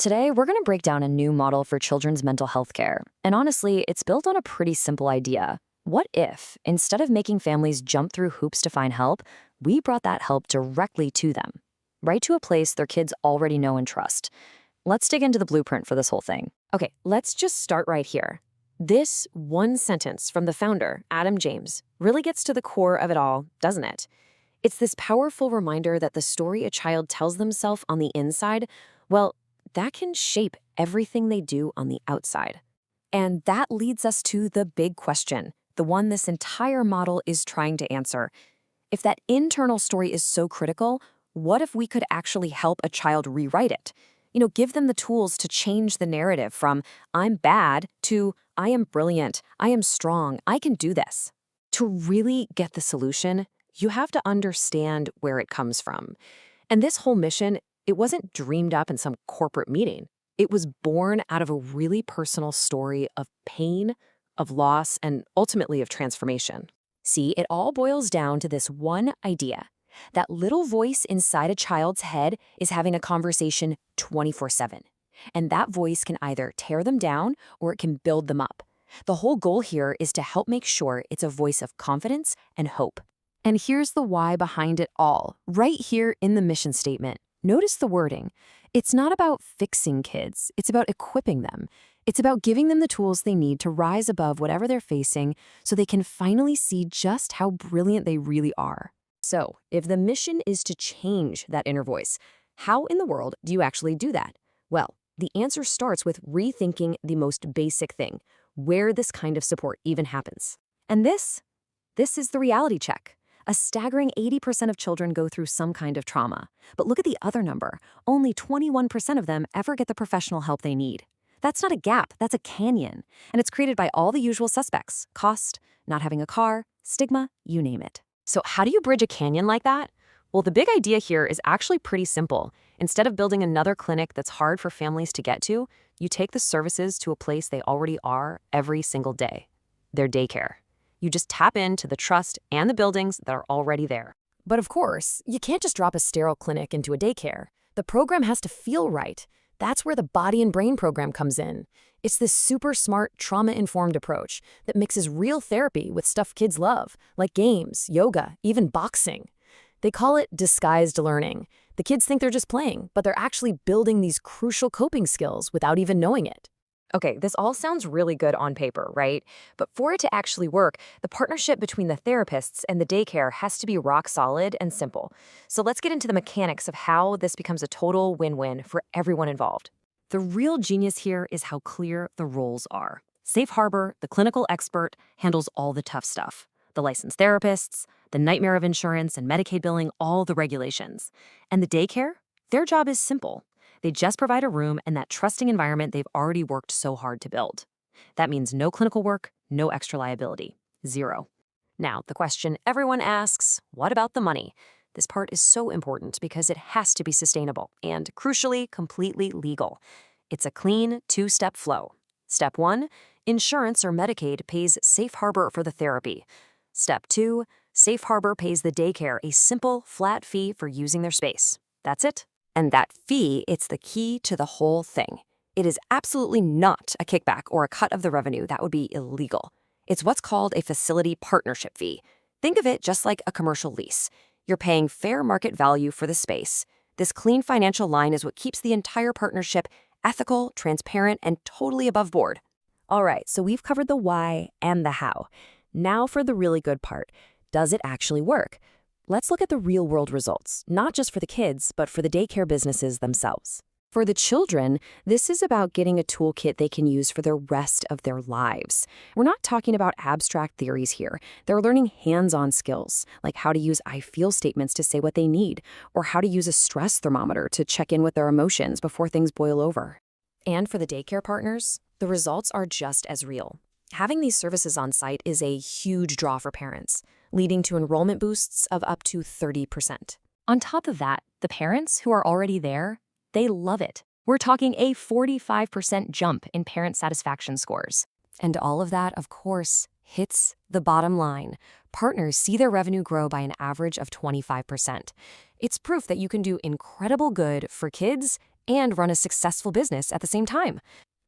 Today, we're going to break down a new model for children's mental health care. And honestly, it's built on a pretty simple idea. What if, instead of making families jump through hoops to find help, we brought that help directly to them, right to a place their kids already know and trust? Let's dig into the blueprint for this whole thing. Okay, let's just start right here. This one sentence from the founder, Adam James, really gets to the core of it all, doesn't it? It's this powerful reminder that the story a child tells themselves on the inside, well, that can shape everything they do on the outside. And that leads us to the big question, the one this entire model is trying to answer. If that internal story is so critical, what if we could actually help a child rewrite it? Give them the tools to change the narrative from "I'm bad" to "I am brilliant, I am strong, I can do this." To really get the solution, you have to understand where it comes from. And this whole mission, it wasn't dreamed up in some corporate meeting. It was born out of a really personal story of pain, of loss, and ultimately of transformation. See, it all boils down to this one idea. That little voice inside a child's head is having a conversation 24/7. And that voice can either tear them down or it can build them up. The whole goal here is to help make sure it's a voice of confidence and hope. And here's the why behind it all, right here in the mission statement. Notice the wording. It's not about fixing kids, it's about equipping them. It's about giving them the tools they need to rise above whatever they're facing so they can finally see just how brilliant they really are. So, if the mission is to change that inner voice, how in the world do you actually do that? Well, the answer starts with rethinking the most basic thing, where this kind of support even happens. And this is the reality check. A staggering 80% of children go through some kind of trauma. But look at the other number. Only 21% of them ever get the professional help they need. That's not a gap, that's a canyon. And it's created by all the usual suspects: cost, not having a car, stigma, you name it. So how do you bridge a canyon like that? Well, the big idea here is actually pretty simple. Instead of building another clinic that's hard for families to get to, you take the services to a place they already are every single day: their daycare. You just tap into the trust and the buildings that are already there. But of course, you can't just drop a sterile clinic into a daycare. The program has to feel right. That's where the Body and Brain program comes in. It's this super smart, trauma-informed approach that mixes real therapy with stuff kids love, like games, yoga, even boxing. They call it disguised learning. The kids think they're just playing, but they're actually building these crucial coping skills without even knowing it. Okay, this all sounds really good on paper, right? But for it to actually work, the partnership between the therapists and the daycare has to be rock solid and simple. So let's get into the mechanics of how this becomes a total win-win for everyone involved. The real genius here is how clear the roles are. Safe Harbor, the clinical expert, handles all the tough stuff. The licensed therapists, the nightmare of insurance and Medicaid billing, all the regulations. And the daycare? Their job is simple. They just provide a room and that trusting environment they've already worked so hard to build. That means no clinical work, no extra liability. Zero. Now, the question everyone asks, what about the money? This part is so important because it has to be sustainable and, crucially, completely legal. It's a clean two-step flow. Step 1, insurance or Medicaid pays Safe Harbor for the therapy. Step 2, Safe Harbor pays the daycare a simple, flat fee for using their space. That's it. And that fee, it's the key to the whole thing. It is absolutely not a kickback or a cut of the revenue. That would be illegal. It's what's called a facility partnership fee. Think of it just like a commercial lease. You're paying fair market value for the space. This clean financial line is what keeps the entire partnership ethical, transparent, and totally above board. All right, so we've covered the why and the how. Now for the really good part. Does it actually work? Let's look at the real-world results, not just for the kids, but for the daycare businesses themselves. For the children, this is about getting a toolkit they can use for the rest of their lives. We're not talking about abstract theories here. They're learning hands-on skills, like how to use I feel statements to say what they need, or how to use a stress thermometer to check in with their emotions before things boil over. And for the daycare partners, the results are just as real. Having these services on site is a huge draw for parents, leading to enrollment boosts of up to 30%. On top of that, the parents who are already there, they love it. We're talking a 45% jump in parent satisfaction scores. And all of that, of course, hits the bottom line. Partners see their revenue grow by an average of 25%. It's proof that you can do incredible good for kids and run a successful business at the same time.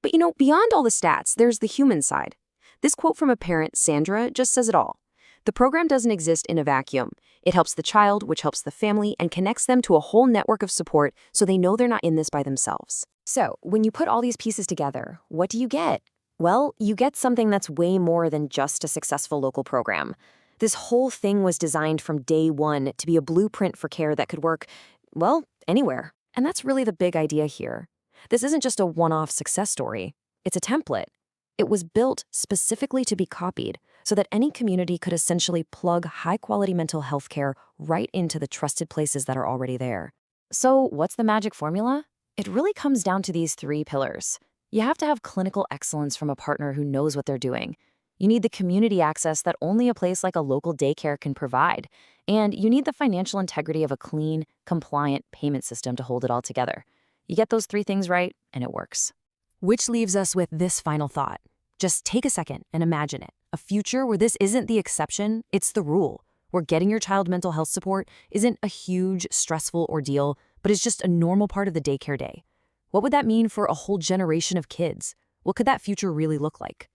But beyond all the stats, there's the human side. This quote from a parent, Sandra, just says it all. The program doesn't exist in a vacuum. It helps the child, which helps the family, and connects them to a whole network of support so they know they're not in this by themselves. So, when you put all these pieces together, what do you get? Well, you get something that's way more than just a successful local program. This whole thing was designed from day one to be a blueprint for care that could work, well, anywhere. And that's really the big idea here. This isn't just a one-off success story. It's a template. It was built specifically to be copied so that any community could essentially plug high-quality mental health care right into the trusted places that are already there. So what's the magic formula? It really comes down to these three pillars. You have to have clinical excellence from a partner who knows what they're doing. You need the community access that only a place like a local daycare can provide. And you need the financial integrity of a clean, compliant payment system to hold it all together. You get those three things right, and it works. Which leaves us with this final thought. Just take a second and imagine it. A future where this isn't the exception, it's the rule. Where getting your child mental health support isn't a huge, stressful ordeal, but is just a normal part of the daycare day. What would that mean for a whole generation of kids? What could that future really look like?